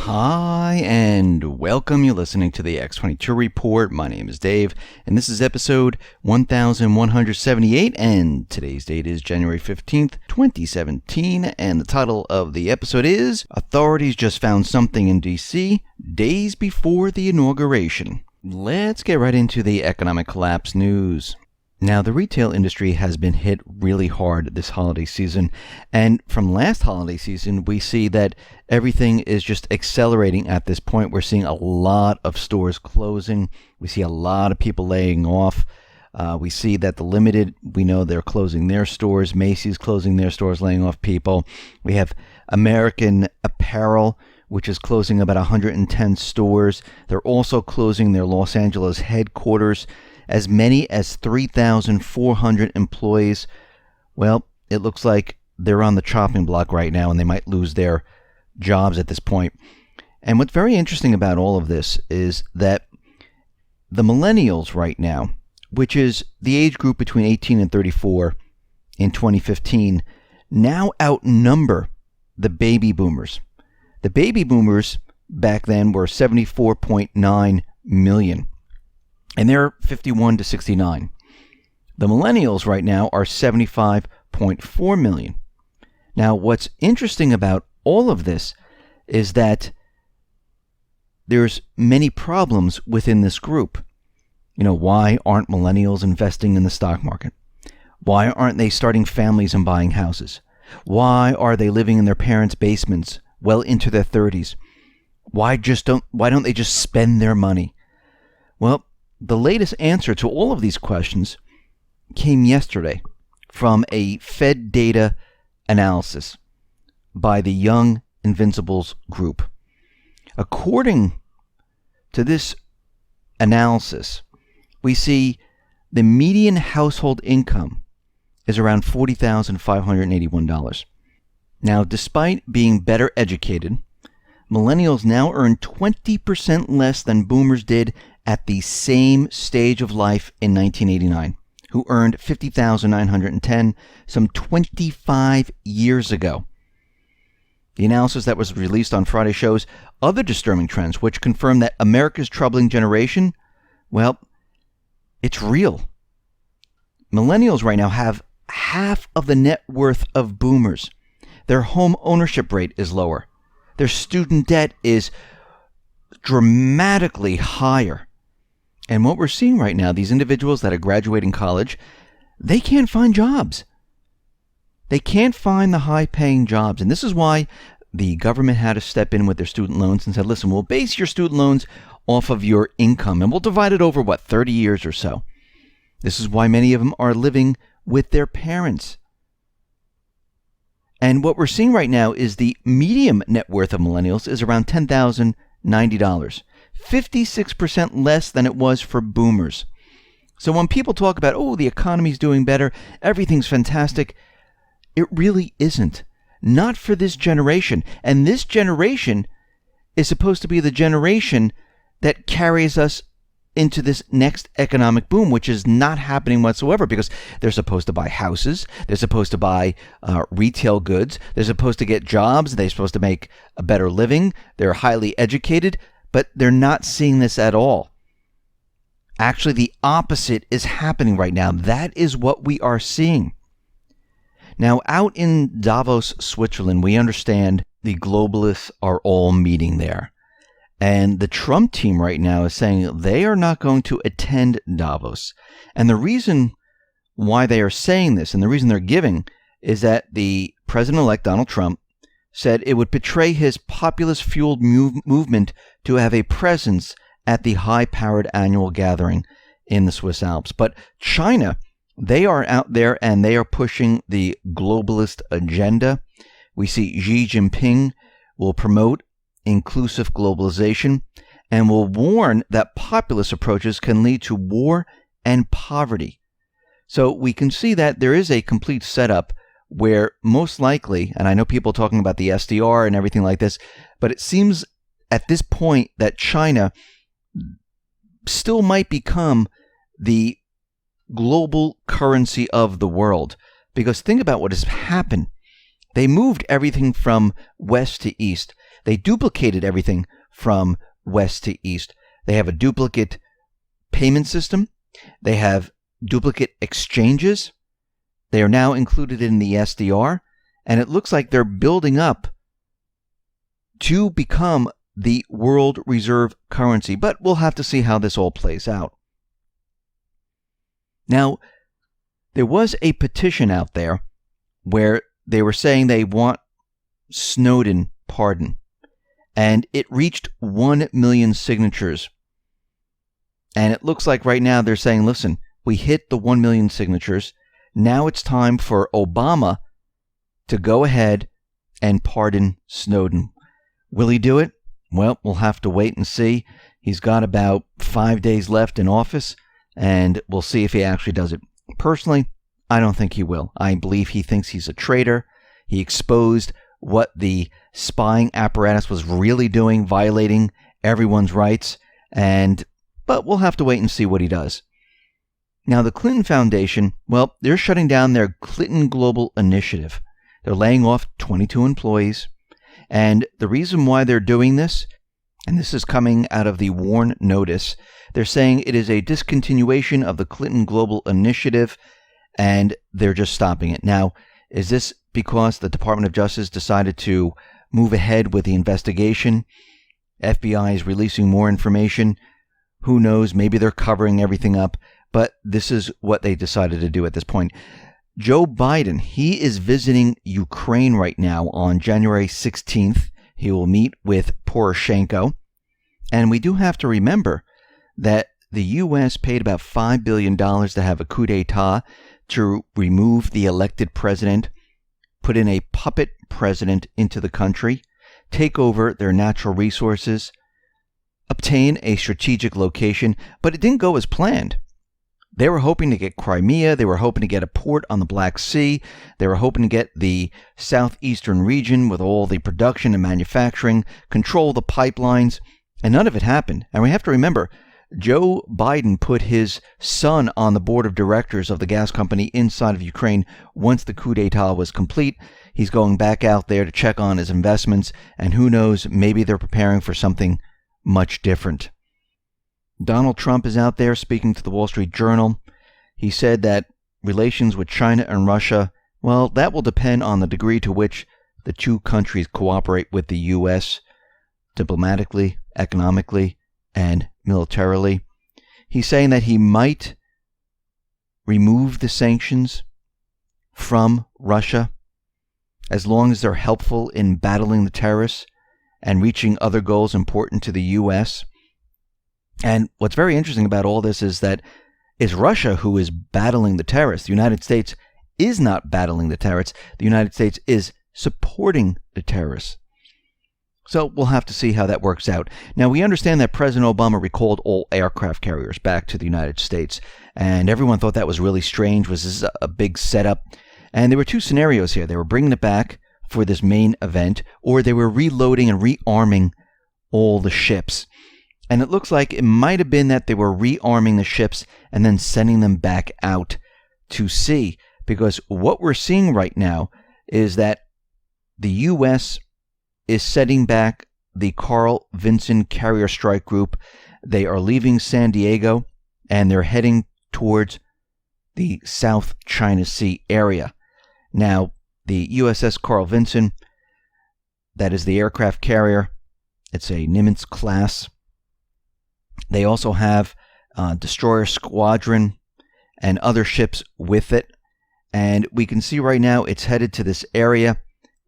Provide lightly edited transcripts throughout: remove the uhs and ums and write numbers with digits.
Hi, and welcome. You're listening to the X22 Report. My name is Dave, and this is episode 1178, and today's date is January 15th, 2017, and the title of the episode is Authorities Just Found Something in D.C. Days Before the Inauguration. Let's get right into the economic collapse news. Now, the retail industry has been hit really hard this holiday season, and from last holiday season, we see that everything is just accelerating at this point. We're seeing a lot of stores closing. We see a lot of people laying off. We see that the Limited, we know they're closing their stores. Macy's closing their stores, laying off people. We have American Apparel, which is closing about 110 stores. They're also closing their Los Angeles headquarters. As many as 3,400 employees. Well, it looks like they're on the chopping block right now, and they might lose their jobs at this point. And what's very interesting about all of this is that the millennials right now, which is the age group between 18 and 34 in 2015, now outnumber the baby boomers. The baby boomers back then were 74.9 million. And they're 51 to 69. The millennials right now are 75.4 million. Now, what's interesting about all of this is that there's many problems within this group. You know, why aren't millennials investing in the stock market? Why aren't they starting families and buying houses? Why are they living in their parents' basements well into their 30s? Why don't they just spend their money? Well, the latest answer to all of these questions came yesterday from a Fed data analysis by the Young Invincibles Group. According to this analysis, we see the median household income is around $40,581. Now, despite being better educated, millennials now earn 20% less than boomers did at the same stage of life in 1989, who earned $50,910 some 25 years ago. The analysis that was released on Friday shows other disturbing trends, which confirm that America's troubling generation, well, it's real. Millennials right now have half of the net worth of boomers. Their home ownership rate is lower. Their student debt is dramatically higher. And what we're seeing right now, these individuals that are graduating college, they can't find jobs. They can't find the high-paying jobs. And this is why the government had to step in with their student loans and said, listen, we'll base your student loans off of your income, and we'll divide it over, 30 years or so. This is why many of them are living with their parents. And what we're seeing right now is the median net worth of millennials is around $10,090. 56% less than it was for boomers. So when people talk about, oh, the economy's doing better, everything's fantastic, it really isn't. Not for this generation. And this generation is supposed to be the generation that carries us into this next economic boom, which is not happening whatsoever, because they're supposed to buy houses, they're supposed to buy retail goods, they're supposed to get jobs, they're supposed to make a better living, they're highly educated, but they're not seeing this at all. Actually, the opposite is happening right now. That is what we are seeing. Now, out in Davos, Switzerland, we understand the globalists are all meeting there. And the Trump team right now is saying they are not going to attend Davos. And the reason why they are saying this, and the reason they're giving, is that the President-elect Donald Trump said it would betray his populist-fueled movement to have a presence at the high-powered annual gathering in the Swiss Alps. But China, they are out there and they are pushing the globalist agenda. We see Xi Jinping will promote inclusive globalization and will warn that populist approaches can lead to war and poverty. So we can see that there is a complete setup where most likely, and I know people talking about the SDR and everything like this, but it seems at this point that China still might become the global currency of the world. Because think about what has happened. They moved everything from west to east. They duplicated everything from west to east. They have a duplicate payment system. They have duplicate exchanges. They are now included in the SDR, and it looks like they're building up to become the world reserve currency. But we'll have to see how this all plays out. Now, there was a petition out there where they were saying they want Snowden pardoned, and it reached 1 million signatures. And it looks like right now they're saying, listen, we hit the 1 million signatures. Now it's time for Obama to go ahead and pardon Snowden. Will he do it? Well, we'll have to wait and see. He's got about 5 days left in office, and we'll see if he actually does it. Personally, I don't think he will. I believe he thinks he's a traitor. He exposed what the spying apparatus was really doing, violating everyone's rights, but we'll have to wait and see what he does. Now, the Clinton Foundation, well, they're shutting down their Clinton Global Initiative. They're laying off 22 employees. And the reason why they're doing this, and this is coming out of the WARN notice, they're saying it is a discontinuation of the Clinton Global Initiative, and they're just stopping it. Now, is this because the Department of Justice decided to move ahead with the investigation? FBI is releasing more information. Who knows? Maybe they're covering everything up. But this is what they decided to do at this point. Joe Biden, he is visiting Ukraine right now on January 16th. He will meet with Poroshenko. And we do have to remember that the U.S. paid about $5 billion to have a coup d'etat to remove the elected president, put in a puppet president into the country, take over their natural resources, obtain a strategic location, but it didn't go as planned. They were hoping to get Crimea. They were hoping to get a port on the Black Sea. They were hoping to get the southeastern region with all the production and manufacturing, control the pipelines, and none of it happened. And we have to remember, Joe Biden put his son on the board of directors of the gas company inside of Ukraine once the coup d'etat was complete. He's going back out there to check on his investments, and who knows, maybe they're preparing for something much different. Donald Trump is out there speaking to the Wall Street Journal. He said that relations with China and Russia, well, that will depend on the degree to which the two countries cooperate with the U.S. diplomatically, economically, and militarily. He's saying that he might remove the sanctions from Russia as long as they're helpful in battling the terrorists and reaching other goals important to the U.S. And what's very interesting about all this is that it's Russia who is battling the terrorists. The United States is not battling the terrorists. The United States is supporting the terrorists. So we'll have to see how that works out. Now, we understand that President Obama recalled all aircraft carriers back to the United States, and everyone thought that was really strange. Was this a big setup? And there were two scenarios here. They were bringing it back for this main event, or they were reloading and rearming all the ships. And it looks like it might have been that they were rearming the ships and then sending them back out to sea. Because what we're seeing right now is that the U.S. is setting back the Carl Vinson Carrier Strike Group. They are leaving San Diego and they're heading towards the South China Sea area. Now, the USS Carl Vinson, that is the aircraft carrier. It's a Nimitz class. They also have destroyer squadron and other ships with it. And we can see right now it's headed to this area.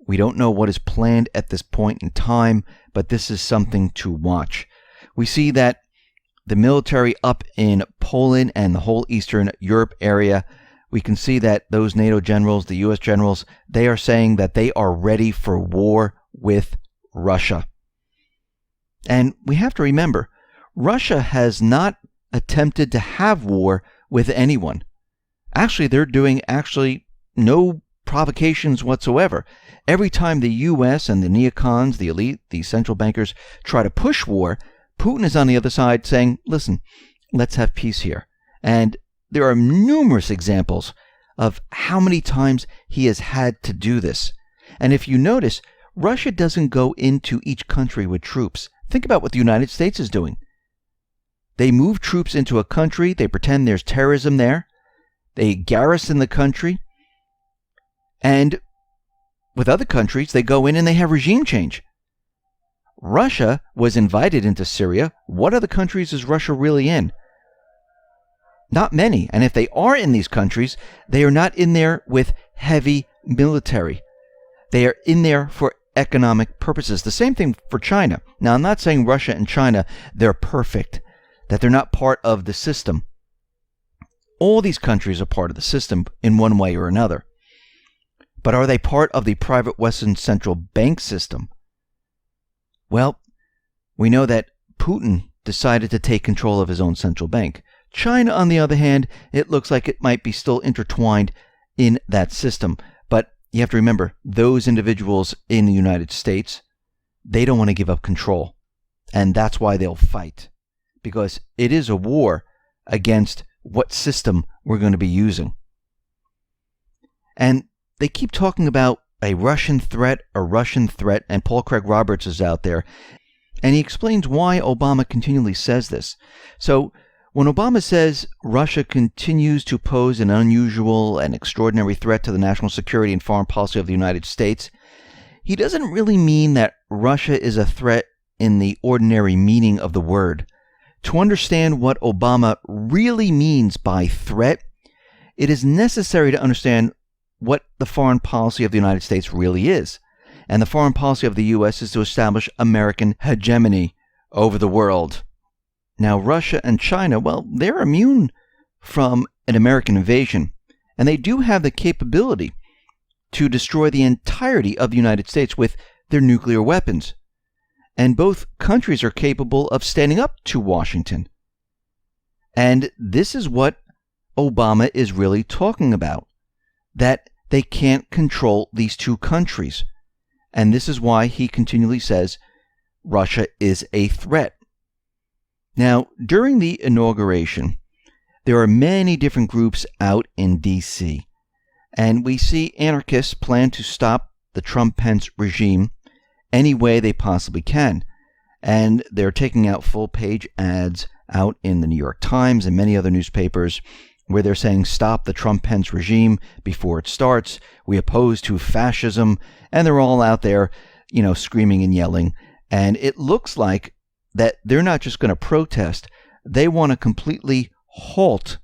We don't know what is planned at this point in time, but this is something to watch. We see that the military up in Poland and the whole Eastern Europe area, we can see that those NATO generals, the U.S. generals, they are saying that they are ready for war with Russia. And we have to remember, Russia has not attempted to have war with anyone. Actually, they're doing no provocations whatsoever. Every time the U.S. and the neocons, the elite, the central bankers try to push war, Putin is on the other side saying, listen, let's have peace here. And there are numerous examples of how many times he has had to do this. And if you notice, Russia doesn't go into each country with troops. Think about what the United States is doing. They move troops into a country, they pretend there's terrorism there, they garrison the country, and with other countries, they go in and they have regime change. Russia was invited into Syria. What other countries is Russia really in? Not many. And if they are in these countries, they are not in there with heavy military. They are in there for economic purposes. The same thing for China. Now, I'm not saying Russia and China, they're perfect, that they're not part of the system. All these countries are part of the system in one way or another. But are they part of the private Western central bank system? Well, we know that Putin decided to take control of his own central bank. China, on the other hand, it looks like it might be still intertwined in that system. But you have to remember, those individuals in the United States, they don't want to give up control. And that's why they'll fight. Because it is a war against what system we're going to be using. And they keep talking about a Russian threat, and Paul Craig Roberts is out there, and he explains why Obama continually says this. So, when Obama says Russia continues to pose an unusual and extraordinary threat to the national security and foreign policy of the United States, he doesn't really mean that Russia is a threat in the ordinary meaning of the word. To understand what Obama really means by threat, it is necessary to understand what the foreign policy of the United States really is. And the foreign policy of the U.S. is to establish American hegemony over the world. Now, Russia and China, well, they're immune from an American invasion, and they do have the capability to destroy the entirety of the United States with their nuclear weapons. And both countries are capable of standing up to Washington. And this is what Obama is really talking about, that they can't control these two countries. And this is why he continually says Russia is a threat. Now, during the inauguration, there are many different groups out in D.C., and we see anarchists plan to stop the Trump-Pence regime any way they possibly can. And they're taking out full-page ads out in the New York Times and many other newspapers where they're saying, stop the Trump-Pence regime before it starts. We oppose to fascism. And they're all out there, screaming and yelling. And it looks like that they're not just going to protest. They want to completely halt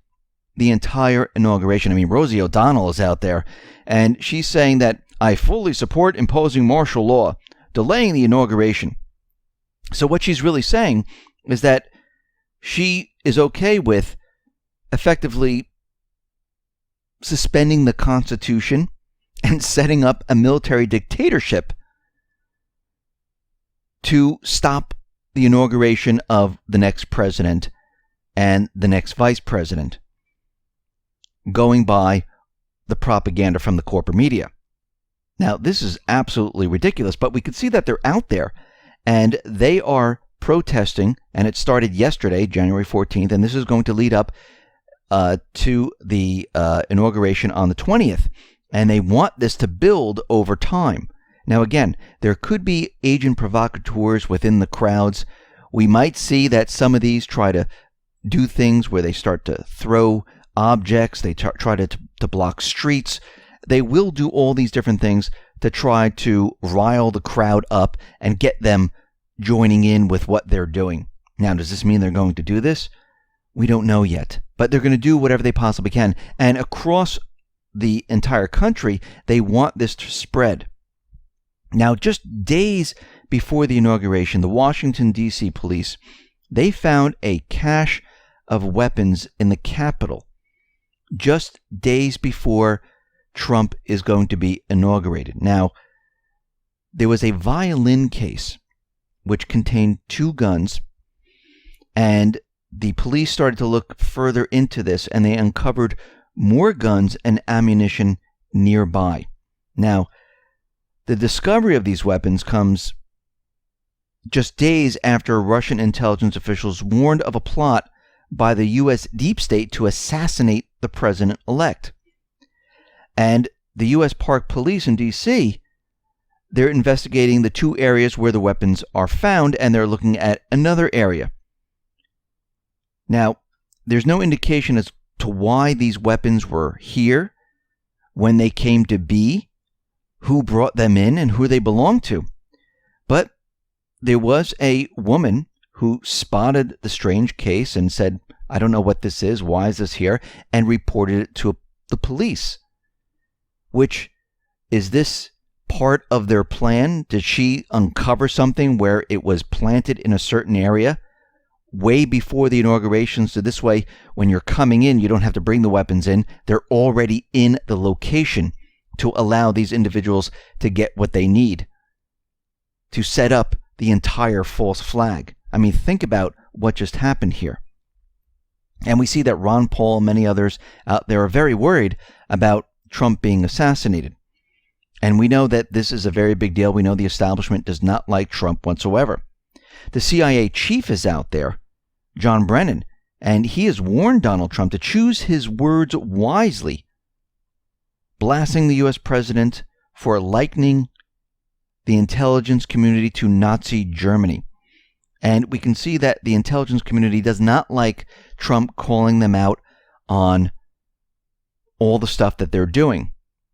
the entire inauguration. I mean, Rosie O'Donnell is out there, and she's saying that I fully support imposing martial law, delaying the inauguration. So what she's really saying is that she is okay with effectively suspending the Constitution and setting up a military dictatorship to stop the inauguration of the next president and the next vice president, going by the propaganda from the corporate media. Now, this is absolutely ridiculous, but we can see that they're out there, and they are protesting, and it started yesterday, January 14th, and this is going to lead up to the inauguration on the 20th, and they want this to build over time. Now, again, there could be agent provocateurs within the crowds. We might see that some of these try to do things where they start to throw objects, they try to block streets. They will do all these different things to try to rile the crowd up and get them joining in with what they're doing. Now, does this mean they're going to do this? We don't know yet, but they're going to do whatever they possibly can. And across the entire country, they want this to spread. Now, just days before the inauguration, the Washington, D.C. police, they found a cache of weapons in the Capitol just days before Trump is going to be inaugurated. Now, there was a violin case which contained 2 guns, and the police started to look further into this, and they uncovered more guns and ammunition nearby. Now, the discovery of these weapons comes just days after Russian intelligence officials warned of a plot by the U.S. deep state to assassinate the president-elect. And the U.S. Park Police in D.C., they're investigating the 2 areas where the weapons are found, and they're looking at another area. Now, there's no indication as to why these weapons were here, when they came to be, who brought them in, and who they belonged to. But there was a woman who spotted the strange case and said, I don't know what this is, why is this here, and reported it to the police. Which, is this part of their plan? Did she uncover something where it was planted in a certain area way before the inauguration? So this way, when you're coming in, you don't have to bring the weapons in. They're already in the location to allow these individuals to get what they need to set up the entire false flag. I mean, think about what just happened here. And we see that Ron Paul and many others out there are very worried about Trump being assassinated. And we know that this is a very big deal. We know the establishment does not like Trump whatsoever. The CIA chief is out there, John Brennan, and he has warned Donald Trump to choose his words wisely, blasting the U.S. president for likening the intelligence community to Nazi Germany. And we can see that the intelligence community does not like Trump calling them out on all the stuff that they're doing,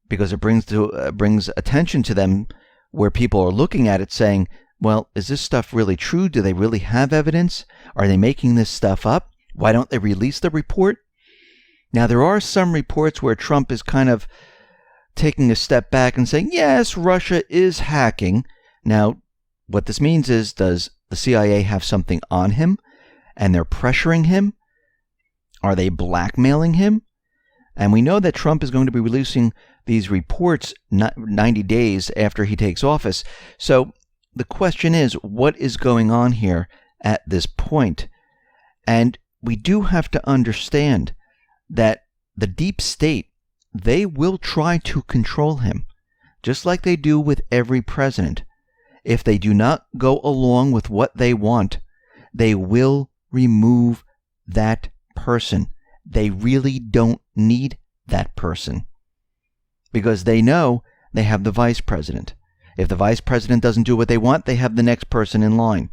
because it brings attention to them where people are looking at it saying, well, is this stuff really true? Do they really have evidence? Are they making this stuff up? Why don't they release the report? Now, there are some reports where Trump is kind of taking a step back and saying, yes, Russia is hacking. Now, what this means is, does the CIA have something on him and they're pressuring him? Are they blackmailing him? And we know that Trump is going to be releasing these reports 90 days after he takes office. So the question is, what is going on here at this point? And we do have to understand that the deep state, they will try to control him, just like they do with every president. If they do not go along with what they want, they will remove that person. They really don't need that person, because they know they have the vice president. If the vice president doesn't do what they want, they have the next person in line.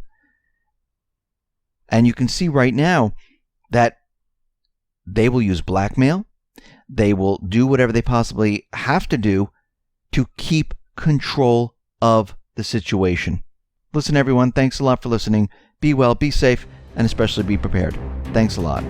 And you can see right now that they will use blackmail. They will do whatever they possibly have to do to keep control of the situation. Listen, everyone, thanks a lot for listening. Be well, be safe, and especially be prepared. Thanks a lot.